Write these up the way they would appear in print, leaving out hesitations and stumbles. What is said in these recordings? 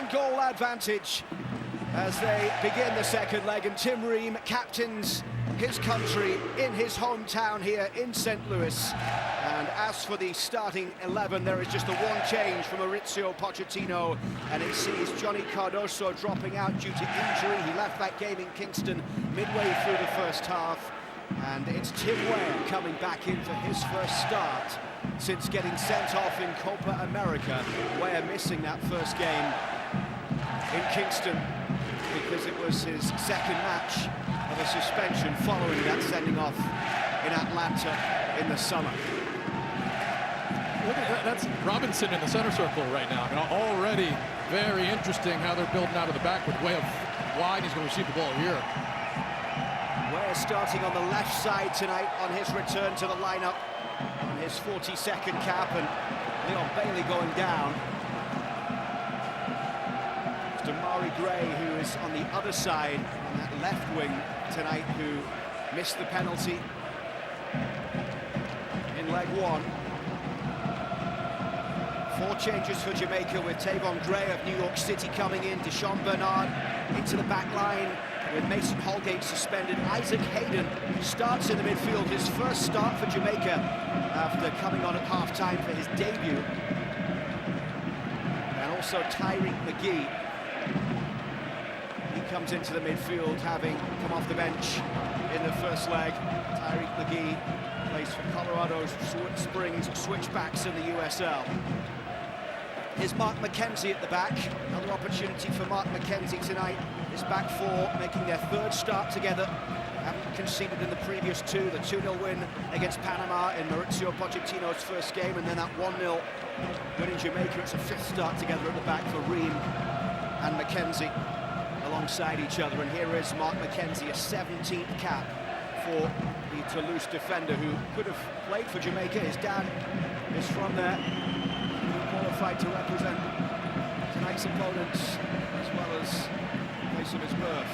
one-goal advantage as they begin the second leg, and Tim Ream captains his country in his hometown here in St. Louis. And as for the starting 11, there is just the one change from Mauricio Pochettino, and it sees Johnny Cardoso dropping out due to injury. He left that game in Kingston midway through the first half, and it's Tim Weah coming back in for his first start since getting sent off in Copa America. Weah missing that first game in Kingston because it was his second match of a suspension following that sending off in Atlanta in the summer. Look at that, that's Robinson in the center circle right now. I mean, already very interesting how they're building out of the back with Weah wide. He's going to receive the ball here. Weah starting on the left side tonight on his return to the lineup on his 42nd cap, and Leon Bailey going down. It's Damari Gray, who is on the other side on that left wing tonight, who missed the penalty in leg one. 4 changes for Jamaica, with Tavon Gray of New York City coming in, Deshaun Bernard into the back line with Mason Holgate suspended. Isaac Hayden starts in the midfield, his first start for Jamaica after coming on at half-time for his debut. And also Tyreek McGee. He comes into the midfield, having come off the bench in the first leg. Tyreek McGee plays for Colorado's Springs Switchbacks in the USL. Here's Mark McKenzie at the back. Another opportunity for Mark McKenzie tonight. His back four making their third start together. Haven't conceded in the previous 2. The 2-0 win against Panama in Mauricio Pochettino's first game, and then that 1-0 win in Jamaica. It's a 5th start together at the back for Ream and McKenzie alongside each other. And here is Mark McKenzie, a 17th cap for the Toulouse defender, who could have played for Jamaica. His dad is from there, qualified to represent tonight's opponents, as well as the place of his birth,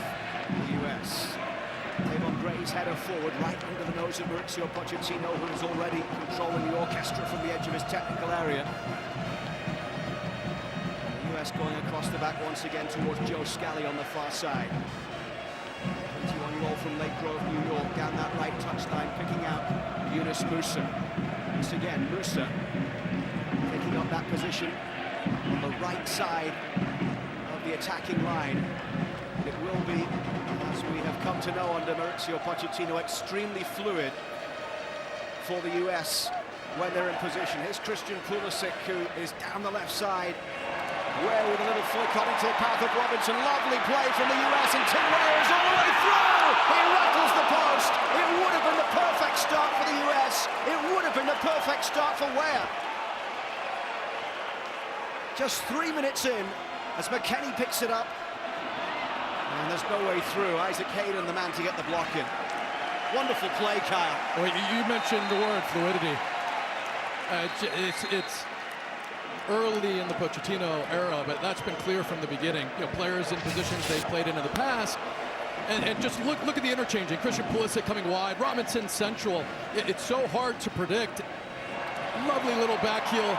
the US. Tavon Gray's header forward, right under the nose of Mauricio Pochettino, who is already controlling the orchestra from the edge of his technical area. The US going across the back once again towards Joe Scally on the far side. 21-year-old from Lake Grove, New York, down that right touchline, picking out Yunus Musa. Once again, Musa picking up that position on the right side of the attacking line. It will be, as we have come to know under Mauricio Pochettino, extremely fluid for the US when they're in position. Here's Christian Pulisic, who is down the left side. Weah with a little flick on into the path of Robinson. Lovely play from the US, and Tim Weah is all the way through! He rattles the post! It would have been the perfect start for the US. It would have been the perfect start for Weah. Just 3 minutes in, as McKennie picks it up. And there's no way through. Isaac Hayden, the man to get the block in. Wonderful play, Kyle. Well, you mentioned the word fluidity. It's early in the Pochettino era, but that's been clear from the beginning. You know, players in positions they've played in the past. And just look at the interchanging. Christian Pulisic coming wide, Robinson central. It's so hard to predict. Lovely little back heel.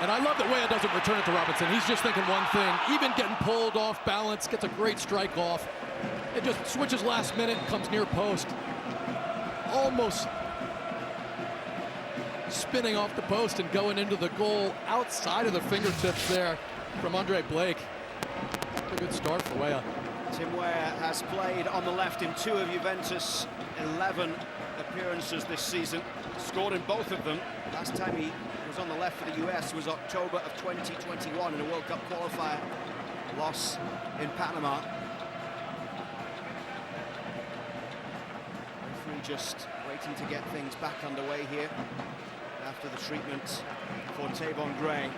And I love that Weah doesn't return it to Robinson. He's just thinking one thing. Even getting pulled off balance, gets a great strike off. It just switches last minute, comes near post. Almost spinning off the post and going into the goal outside of the fingertips there from Andre Blake. A good start for Weah. Tim Weah has played on the left in 2 of Juventus' 11 appearances this season. Scored in both of them. Last time he was on the left for the US was October of 2021 in a World Cup qualifier loss in Panama. Referee just waiting to get things back underway here after the treatment for Tavon Gray.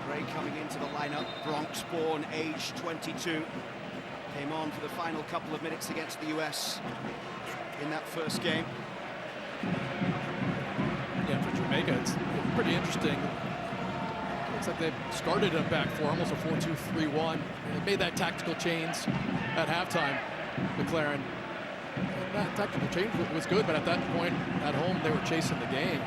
Gray coming into the lineup, Bronx-born, age 22. Came on for the final couple of minutes against the US in that first game. Yeah, for Jamaica, it's pretty interesting. Looks like they've started a back four, almost a 4-2-3-1. They made that tactical change at halftime, McLaren. And that tactical change was good, but at that point, at home, they were chasing the game.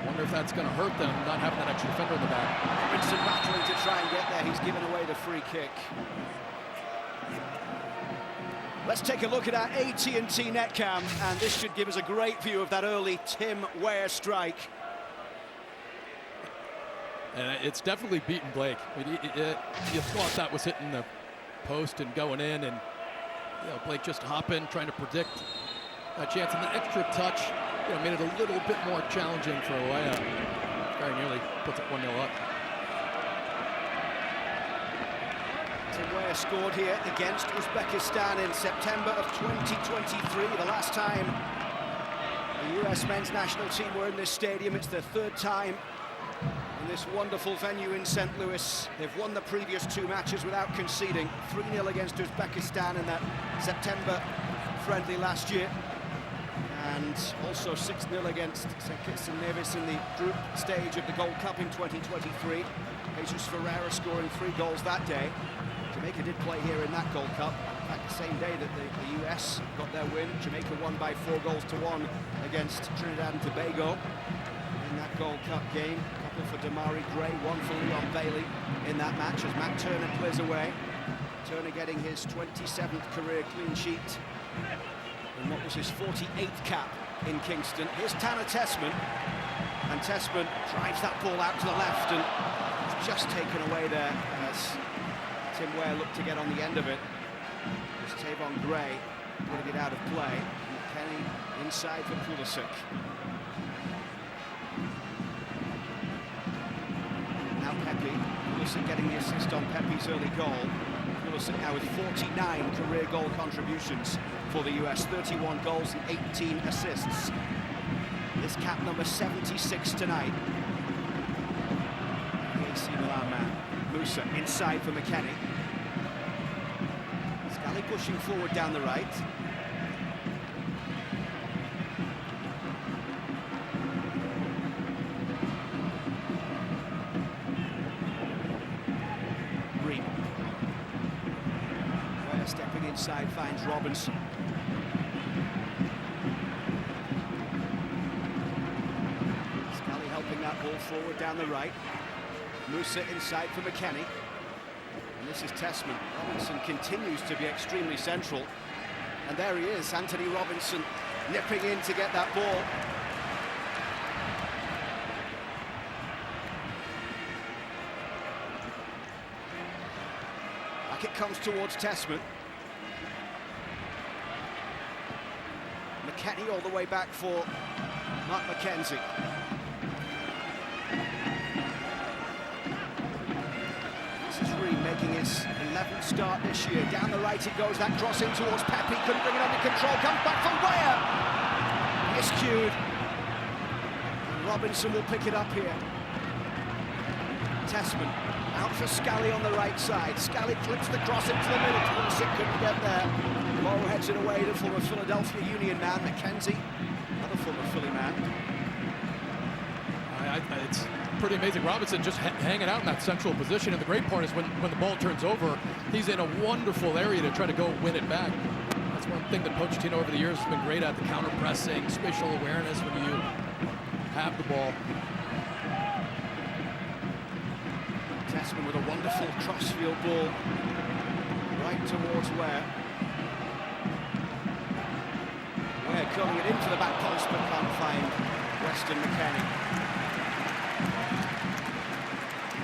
Wonder if that's going to hurt them, not having that extra defender in the back. Robinson battling to try and get there. He he's given away the free kick. Let's take a look at our AT&T net cam, and this should give us a great view of that early Tim Weah strike. And it's definitely beaten Blake. I mean, you thought that was hitting the post and going in, and Blake just hopping, trying to predict that chance. And the extra touch made it a little bit more challenging for Weah. Very nearly puts it 1-0 up. Tim Weah scored here against Uzbekistan in September of 2023, the last time the US men's national team were in this stadium. It's their third time in this wonderful venue in St. Louis. They've won the previous 2 matches without conceding. 3-0 against Uzbekistan in that September friendly last year. And also 6-0 against St. Kitts and Nevis in the group stage of the Gold Cup in 2023. Jesus Ferreira scoring 3 goals that day. Jamaica did play here in that Gold Cup. In fact, the same day that the US got their win. Jamaica won by 4-1 against Trinidad and Tobago in that Gold Cup game. A couple for Damari Gray, 1 for Leon Bailey in that match as Matt Turner clears away. Turner getting his 27th career clean sheet in what was his 48th cap in Kingston. Here's Tanner Tessman, and Tessman drives that ball out to the left, and it's just taken away there as Tim Weah looked to get on the end of it. It's Tavon Gray putting it out of play. Kenny inside for Pulisic. Now Pepe. Pulisic getting the assist on Pepe's early goal. Pulisic now with 49 career goal contributions for the US, 31 goals and 18 assists. This cap number 76 tonight. The AC Milan man. Musa inside for McKennie. Scally pushing forward down the right. Reed. Weah stepping inside, finds Robinson. Scally helping that ball forward down the right. Musa inside for McKennie. And this is Tessman. Robinson continues to be extremely central. And there he is, Anthony Robinson, nipping in to get that ball. Back it comes towards Tessman. McKennie all the way back for Mark McKenzie. Making his 11th start this year. Down the right it goes, that cross in towards Pepe, couldn't bring it under control, comes back from Weah! Miscued. Robinson will pick it up here. Tessman out for Scally on the right side. Scally clips the cross into the middle. Pulisic couldn't get there. Low heads it away, the former Philadelphia Union man. McKenzie, another former Philly man. It's pretty amazing. Robinson just hanging out in that central position, and the great part is when the ball turns over, he's in a wonderful area to try to go win it back. That's one thing that Pochettino over the years has been great at, the counter-pressing, spatial awareness when you have the ball. Tessman with a wonderful crossfield ball right towards Weah. Weah curling it into the back post but can't find Weston McKennie.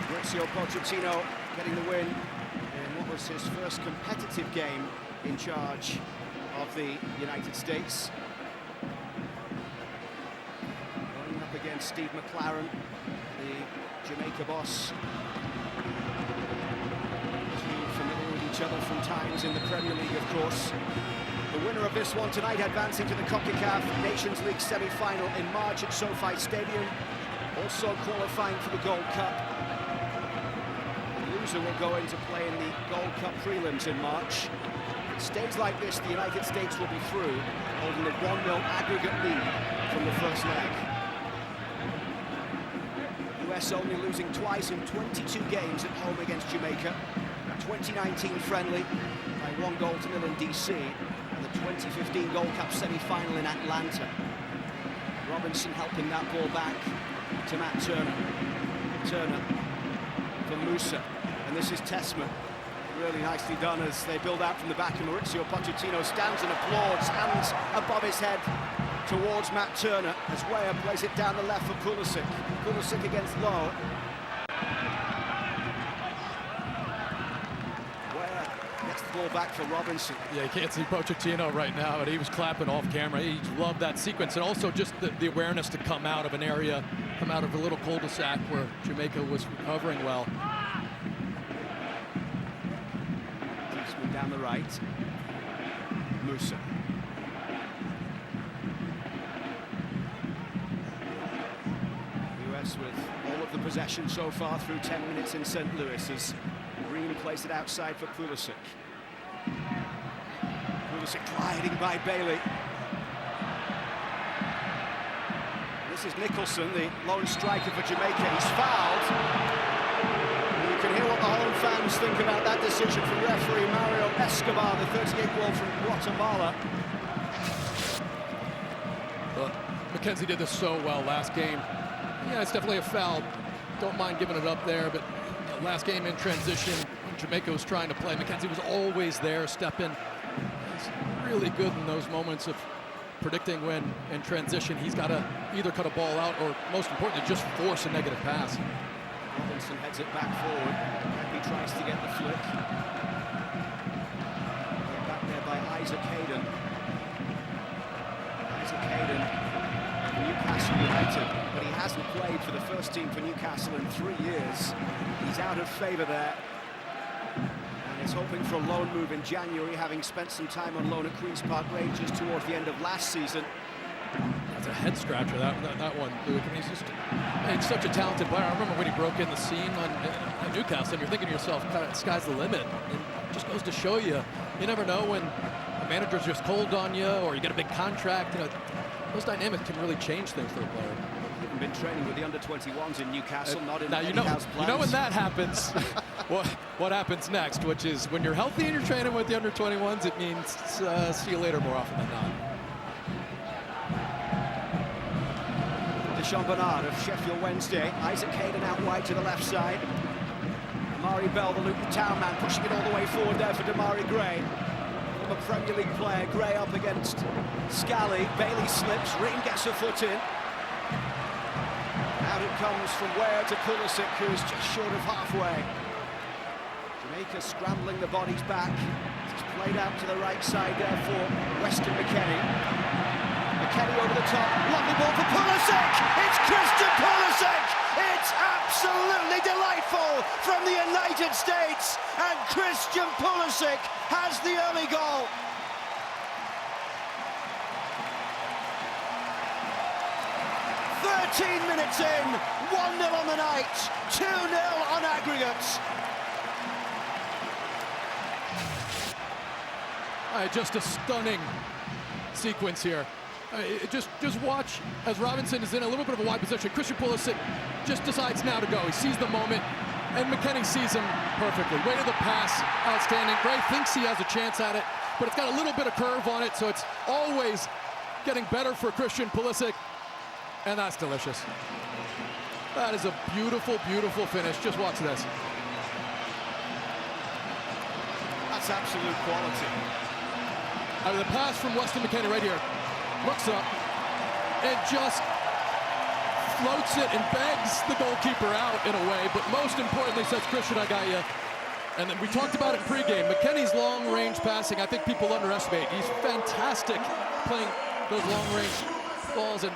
Mauricio Pochettino getting the win in what was his first competitive game in charge of the United States. Going up against Steve McLaren, the Jamaica boss. Two familiar with each other from times in the Premier League, of course. The winner of this one tonight advancing to the CONCACAF Nations League semi-final in March at SoFi Stadium. Also qualifying for the Gold Cup. The loser will go into play in the Gold Cup prelims in March. If it stays like this, the United States will be through, holding a 1-0 aggregate lead from the first leg. US only losing twice in 22 games at home against Jamaica. A 2019 friendly by 1-0 in DC, and the 2015 Gold Cup semi-final in Atlanta. Robinson helping that ball back to Matt Turner. Turner for Musa. And this is Tessman. Really nicely done as they build out from the back, and Mauricio Pochettino stands and applauds, hands above his head towards Matt Turner as Weah plays it down the left for Pulisic. Pulisic against Lowe. Weah gets the ball back for Robinson. Yeah, you can't see Pochettino right now, but he was clapping off camera. He loved that sequence, and also just the awareness to come out of an area, come out of a little cul-de-sac where Jamaica was recovering well. Down the right, Musa. US with all of the possession so far through 10 minutes in St. Louis as Green plays it outside for Pulisic. Pulisic gliding by Bailey. This is Nicholson, the lone striker for Jamaica. He's fouled. You can hear what the home fans think about that decision from referee Mario Escobar, the 38-year-old from Guatemala. Well, McKenzie did this so well last game. Yeah, it's definitely a foul. Don't mind giving it up there, but last game in transition, Jamaica was trying to play. McKenzie was always there, stepping. He's really good in those moments of predicting when in transition he's got to either cut a ball out or, most importantly, just force a negative pass. Robinson heads it back forward. He tries to get the flick. Back there by Isaac Hayden. Isaac Hayden, Newcastle United, but he hasn't played for the first team for Newcastle in 3 years. He's out of favour there. And he's hoping for a loan move in January, having spent some time on loan at Queen's Park Rangers towards the end of last season. That's a head scratcher, that one, Luke. I mean, he's such a talented player. I remember when he broke in the scene on Newcastle, and you're thinking to yourself, kind of, sky's the limit. It just goes to show you, you never know when a manager's just cold on you or you get a big contract. You know, those dynamics can really change things for a player. Haven't been training with the under-21s in Newcastle, not in now, Eddie Howe's plans. You know when that happens, what happens next, which is when you're healthy and you're training with the under-21s, it means see you later more often than not. Sean Bernard of Sheffield Wednesday. Isaac Hayden out wide to the left side. Amari Bell, the Luton Town man, pushing it all the way forward there for Damari Gray. Former Premier League player, Gray up against Scally. Bailey slips, Ring gets her foot in. Out it comes from Weah to Pulisic, who's just short of halfway. Jamaica scrambling the bodies back. It's played out to the right side there for Weston McKennie. McKennie over the top, lovely ball for Pulisic! It's Christian Pulisic! It's absolutely delightful from the United States, and Christian Pulisic has the early goal. "13 minutes in, 1-0 on the night, 2-0 on aggregates." Just a stunning sequence here. Just watch as Robinson is in a little bit of a wide position. Christian Pulisic just decides now to go. He sees the moment, and McKennie sees him perfectly. Way to the pass, outstanding. Gray thinks he has a chance at it, but it's got a little bit of curve on it, so it's always getting better for Christian Pulisic, and that's delicious. That is a beautiful, beautiful finish. Just watch this. That's absolute quality. Out of the pass from Weston McKennie right here. Looks up and just floats it and begs the goalkeeper out in a way, but most importantly says, Christian, I got you. And then we talked about it pregame. McKennie's long-range passing, I think people underestimate. He's fantastic playing those long-range balls, and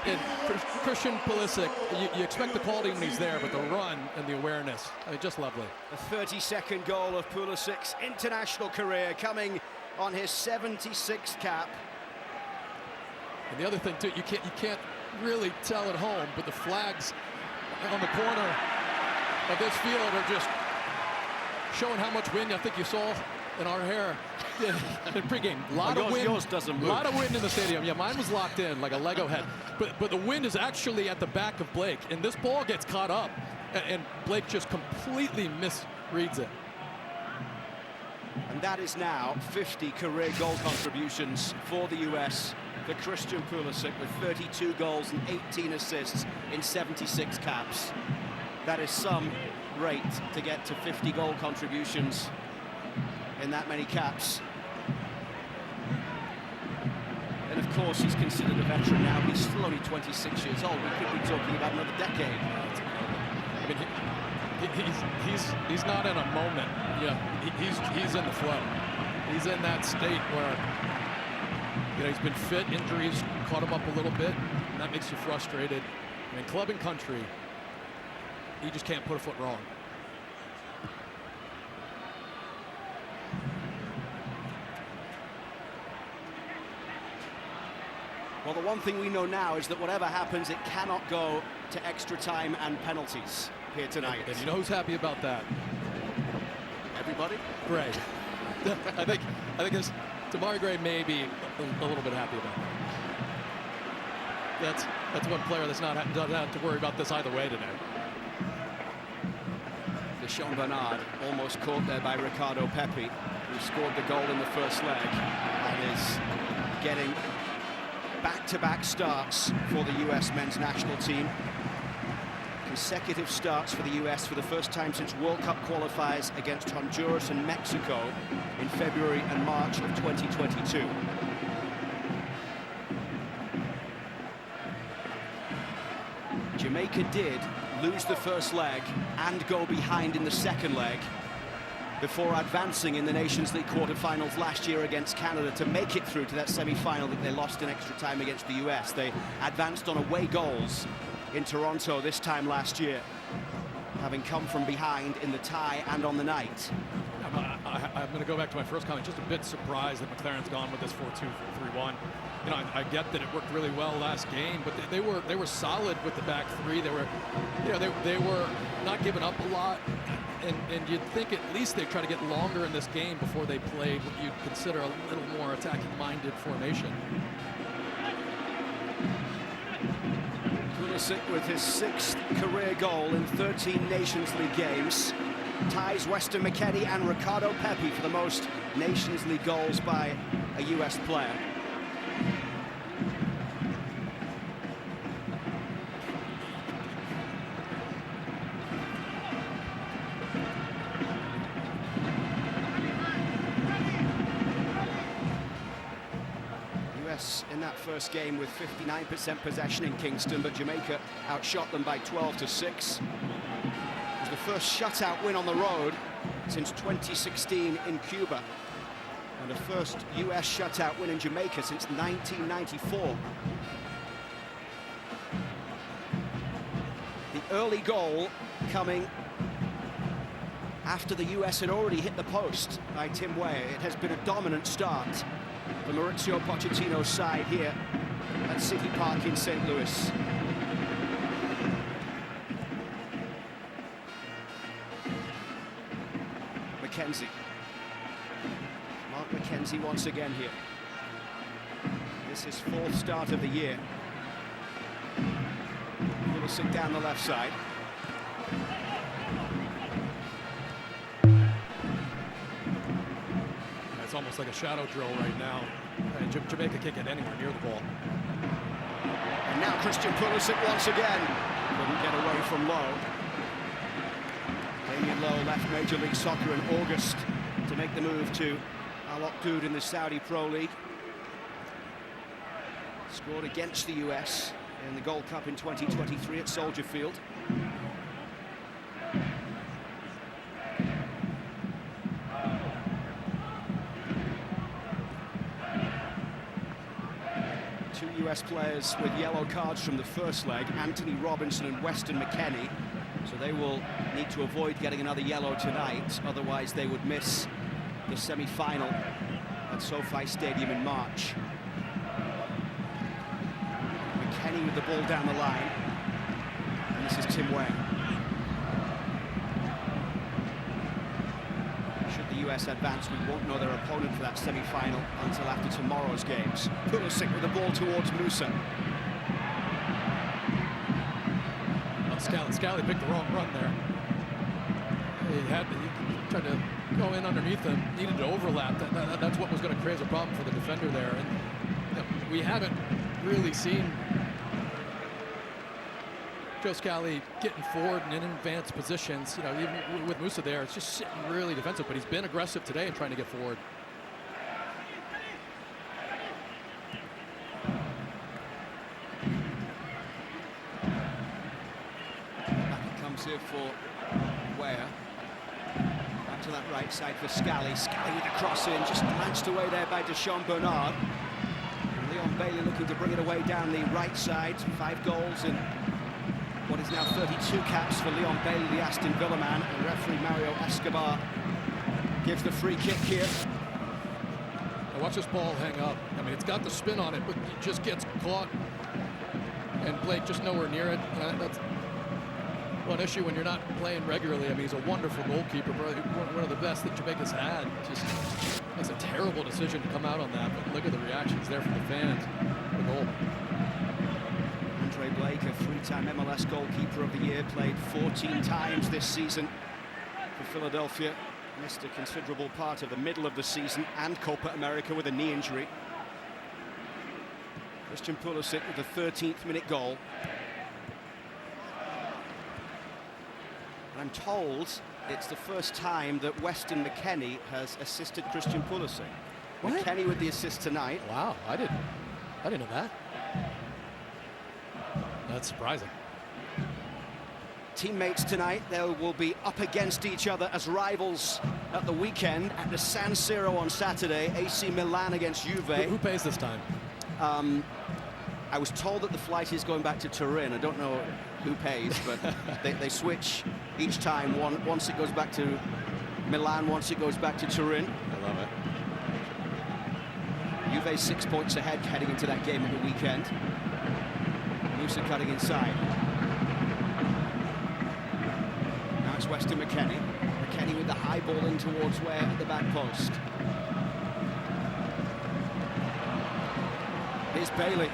Christian Pulisic, you expect the quality when he's there, but the run and the awareness, I mean, just lovely. The 32nd goal of Pulisic's international career, coming on his 76th cap. And the other thing too, you can't really tell at home, but the flags on the corner of this field are just showing how much wind I think you saw in our hair in pregame. A lot of wind. Yours doesn't move. A lot of wind in the stadium. Yeah, mine was locked in like a Lego head. But the wind is actually at the back of Blake, and this ball gets caught up, and Blake just completely misreads it. And that is now 50 career goal contributions for the US for Christian Pulisic, with 32 goals and 18 assists in 76 caps. That is some rate to get to 50 goal contributions in that many caps. And of course, he's considered a veteran now, but he's still only 26 years old. We could be talking about another decade. I mean, he's not in a moment. Yeah, he's in the flow. He's in that state where, you know, he's been fit, injuries caught him up a little bit, and that makes you frustrated. I mean, club and country, he just can't put a foot wrong. Well, the one thing we know now is that whatever happens, it cannot go to extra time and penalties here tonight. And you know who's happy about that? Everybody? Gray. I think it's Tamari Gray may be a little bit happy about that. That's one player that's doesn't have to worry about this either way today. Deschamps Bernard almost caught there by Ricardo Pepi, who scored the goal in the first leg and is getting back-to-back starts for the US men's national team. Consecutive starts for the US for the first time since World Cup qualifiers against Honduras and Mexico in February and March of 2022. Jamaica did lose the first leg and go behind in the second leg before advancing in the Nations League quarterfinals last year against Canada to make it through to that semi-final that they lost in extra time against the US. They advanced on away goals in Toronto this time last year, having come from behind in the tie and on the night. I'm going to go back to my first comment. Just a bit surprised that McLaren's gone with this 4-2-3-1. You know, I get that it worked really well last game, but they were solid with the back three. They were, you know, they were not giving up a lot, and you'd think at least they try to get longer in this game before they played what you'd consider a little more attacking-minded formation. Pulisic with his 6th career goal in 13 Nations League games ties Weston McKennie and Ricardo Pepi for the most Nations League goals by a US player. US in that first game with 59% possession in Kingston, but Jamaica outshot them by 12-6. It was the first shutout win on the road since 2016 in Cuba, and the first US shutout win in Jamaica since 1994. The early goal coming after the US had already hit the post by Tim Weah. It has been a dominant start for Mauricio Pochettino's side here at City Park in St. Louis. McKenzie. Mark McKenzie once again here. This is 4th start of the year. Pulisic down the left side. It's almost like a shadow drill right now. And Jamaica can't get anywhere near the ball. And now Christian Pulisic once again. Couldn't get away from Lowe. Damien Lowe left Major League Soccer in August to make the move to Al Oqdoud in the Saudi Pro League. Scored against the US in the Gold Cup in 2023 at Soldier Field. Two US players with yellow cards from the first leg, Anthony Robinson and Weston McKennie. So they will need to avoid getting another yellow tonight, otherwise they would miss the semi-final at SoFi Stadium in March. McKennie with the ball down the line, and this is Tim Weah. Should the US advance, we won't know their opponent for that semi-final until after tomorrow's games. Pulisic with the ball towards Musa. Scally picked the wrong run there. He tried to go in underneath him, needed to overlap. That's what was going to create a problem for the defender there. And you know, we haven't really seen Joe Scally getting forward and in advanced positions. You know, even with Musa there, it's just sitting really defensive, but he's been aggressive today and trying to get forward. Back it comes here for Weah. Back to that right side for Scally. Scally with the cross in, just lanced away there by Deshaun Bernard. Leon Bailey looking to bring it away down the right side. 5 goals in what is now 32 caps for Leon Bailey, the Aston Villa man. And referee Mario Escobar gives the free kick here. Now watch this ball hang up. I mean, it's got the spin on it, but it just gets caught and played just nowhere near it. That's one issue when you're not playing regularly. I mean, he's a wonderful goalkeeper, probably one of the best that Jamaica's had. Just makes a terrible decision to come out on that, but look at the reactions there from the fans. The goal. Andre Blake, a 3-time MLS goalkeeper of the year, played 14 times this season for Philadelphia. Missed a considerable part of the middle of the season and Copa America with a knee injury. Christian Pulisic with the 13th minute goal. And I'm told it's the first time that Weston McKennie has assisted Christian Pulisic. What? McKennie with the assist tonight. Wow, I didn't know that. That's surprising. Teammates tonight, they will be up against each other as rivals at the weekend at the San Siro on Saturday. AC Milan against Juve. Who pays this time? I was told that the flight is going back to Turin. I don't know who pays, but they switch each time. Once it goes back to Milan, once it goes back to Turin. I love it. Juve 6 points ahead heading into that game at the weekend. Musa cutting inside. Now it's Weston McKennie. McKennie with the high ball in towards Weah at the back post. Here's Bailey.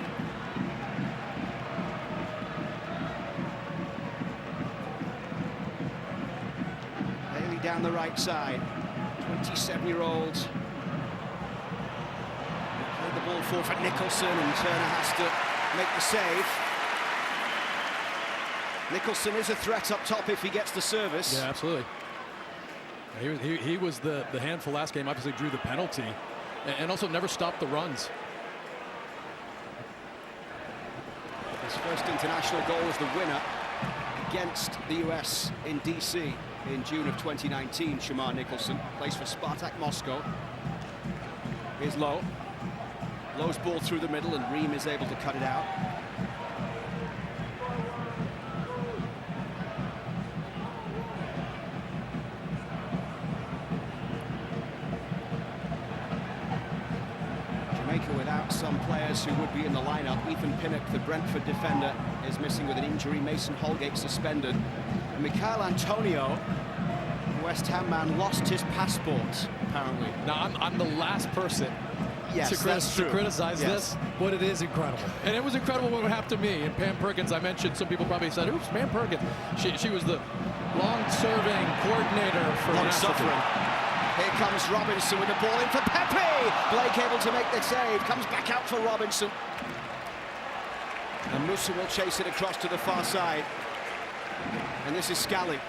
Bailey down the right side. 27-year-old. Played the ball forward for Nicholson, and Turner has to make the save. Nicholson is a threat up top if he gets the service. Yeah, absolutely. He was the handful last game, obviously drew the penalty, and also never stopped the runs. His first international goal was the winner against the US in DC in June of 2019. Shamar Nicholson plays for Spartak Moscow. Here's Lowe. Lowe's ball through the middle, and Ream is able to cut it out. Jamaica without some players who would be in the lineup. Ethan Pinnock, the Brentford defender, is missing with an injury. Mason Holgate suspended. And Michail Antonio, the West Ham man, lost his passport, apparently. Now, I'm the last person to criticize this, but it is incredible. And it was incredible when it happened to me. And Pam Perkins, I mentioned, some people probably said, oops, Pam Perkins. She was the long-serving coordinator for long-suffering. Here comes Robinson with the ball in for Pepe. Blake able to make the save. Comes back out for Robinson. And Musa will chase it across to the far side. And this is Scally.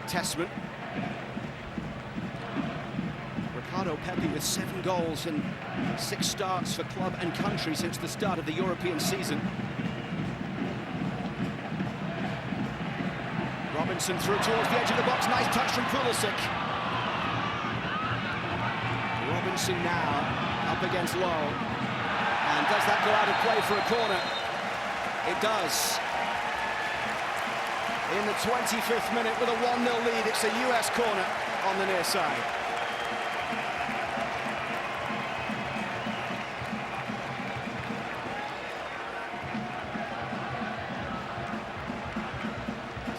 Tessman. Ricardo Pepi with 7 goals and 6 starts for club and country since the start of the European season. Robinson through towards the edge of the box. Nice touch from Pulisic. Robinson now up against Lowe. And does that go out of play for a corner? It does. In the 25th minute with a 1-0 lead, it's a US corner on the near side.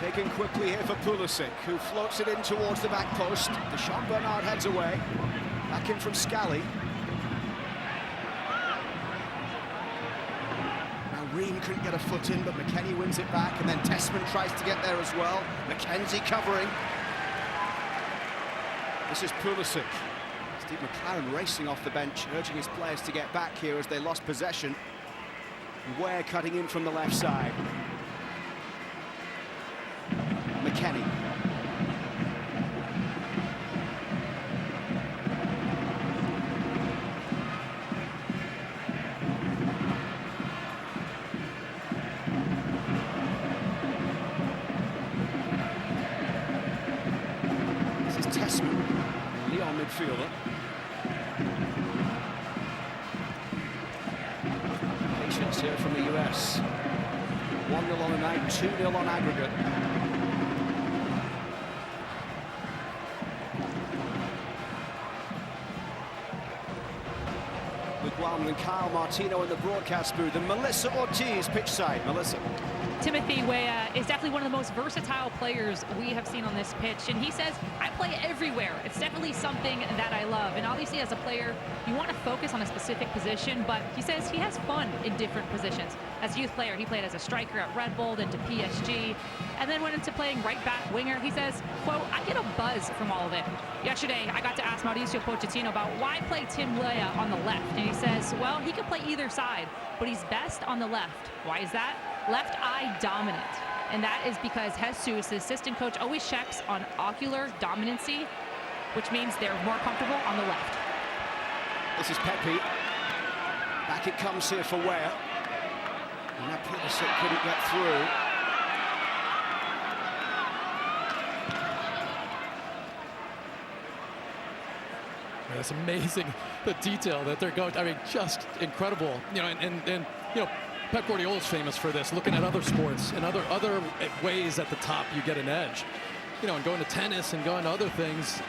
Taken quickly here for Pulisic, who floats it in towards the back post. Deshaun Bernard heads away. Back in from Scally. Ream couldn't get a foot in, but McKennie wins it back, and then Tessman tries to get there as well. McKenzie covering. This is Pulisic. It's Steve McLaren racing off the bench, urging his players to get back here as they lost possession. Ware cutting in from the left side. McKennie. This is Tessman, Leon midfielder. Patience here from the US. 1-0 on the night, 2-0 on aggregate. And Kyle Martino in the broadcast booth, and Melissa Ortiz pitch side. Melissa. Timothy Weah is definitely one of the most versatile players we have seen on this pitch, and he says, I play everywhere. It's definitely something that I love, and obviously as a player, you want to focus on a specific position, but he says he has fun in different positions. As a youth player, he played as a striker at Red Bull, then to PSG, and then went into playing right back winger. He says, quote, I get a buzz from all of it. Yesterday, I got to ask Mauricio Pochettino about why play Tim Weah on the left, and he says, well, he can play either side, but he's best on the left. Why is that? Left eye dominant, and that is because Jesus, the assistant coach, always checks on ocular dominancy, which means they're more comfortable on the left. This is Pepe. Back it comes here for Weah. And that Pulisic couldn't get through. Yeah, it's amazing the detail that they're going. I mean, just incredible. You know, and you know, Pep Guardiola's famous for this, looking at other sports and other ways at the top you get an edge. You know, and going to tennis and going to other things.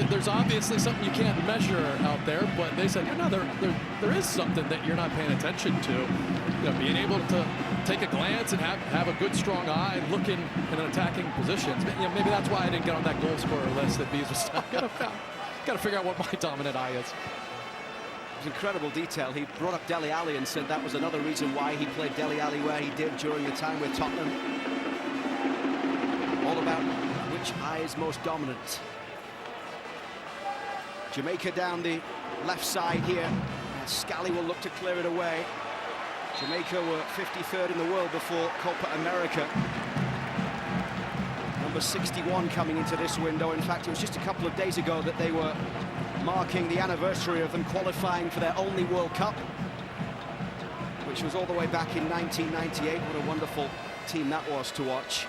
There's obviously something you can't measure out there, but they said, you know, there is something that you're not paying attention to. You know, being able to take a glance and have a good, strong eye, looking in attacking positions. You know, maybe that's why I didn't get on that goal scorer list that Bees was got to figure out what my dominant eye is. It was incredible detail. He brought up Dele Alli and said that was another reason why he played Dele Alli where he did during the time with Tottenham. All about which eye is most dominant. Jamaica down the left side here. Scally will look to clear it away. Jamaica were 53rd in the world before Copa America. Number 61 coming into this window. In fact, it was just a couple of days ago that they were marking the anniversary of them qualifying for their only World Cup, which was all the way back in 1998. What a wonderful team that was to watch.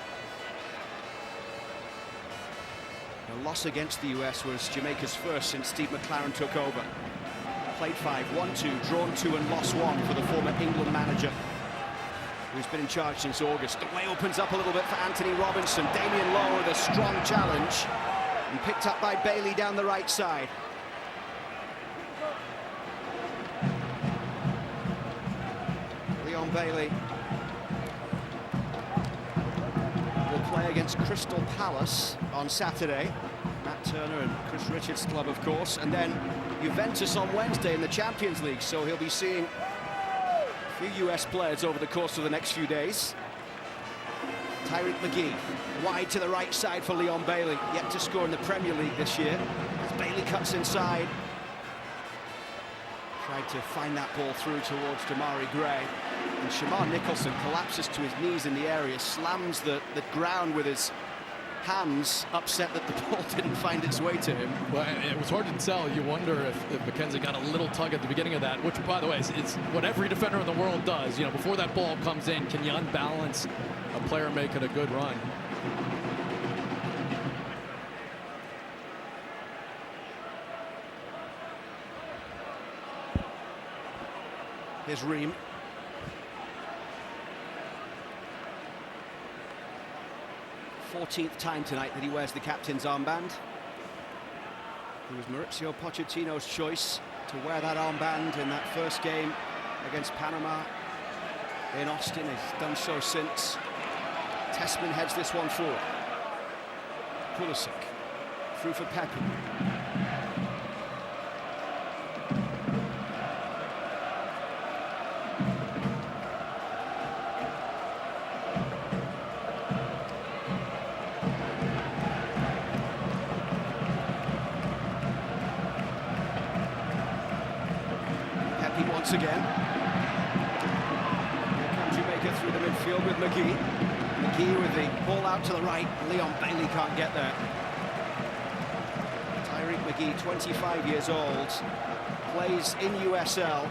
The loss against the US was Jamaica's first since Steve McLaren took over. Played 5, 1-2, drawn 2 and lost 1 for the former England manager, who's been in charge since August. The way opens up a little bit for Anthony Robinson. Damien Lowe with a strong challenge, and picked up by Bailey down the right side. Leon Bailey will play against Crystal Palace on Saturday. Matt Turner and Chris Richards' club, of course, and then Juventus on Wednesday in the Champions League, so he'll be seeing a few US players over the course of the next few days. Tyreek McGee wide to the right side for Leon Bailey, yet to score in the Premier League this year. As Bailey cuts inside, tried to find that ball through towards Damari Gray, and Shamar Nicholson collapses to his knees in the area, slams the ground with his hands, upset that the ball didn't find its way to him. Well, it was hard to tell. You wonder if McKenzie got a little tug at the beginning of that, which, by the way, it's what every defender in the world does. You know, before that ball comes in, can you unbalance a player making a good run? Here's Ream. Fourteenth time tonight that he wears the captain's armband. It was Mauricio Pochettino's choice to wear that armband in that first game against Panama in Austin. He's done so since. Tessman heads this one forward. Pulisic through for Pepe. once again. Here comes Jamaica through the midfield with McGee. McGee with the ball out to the right. Leon Bailey can't get there. Tyreek McGee, 25 years old, plays in USL.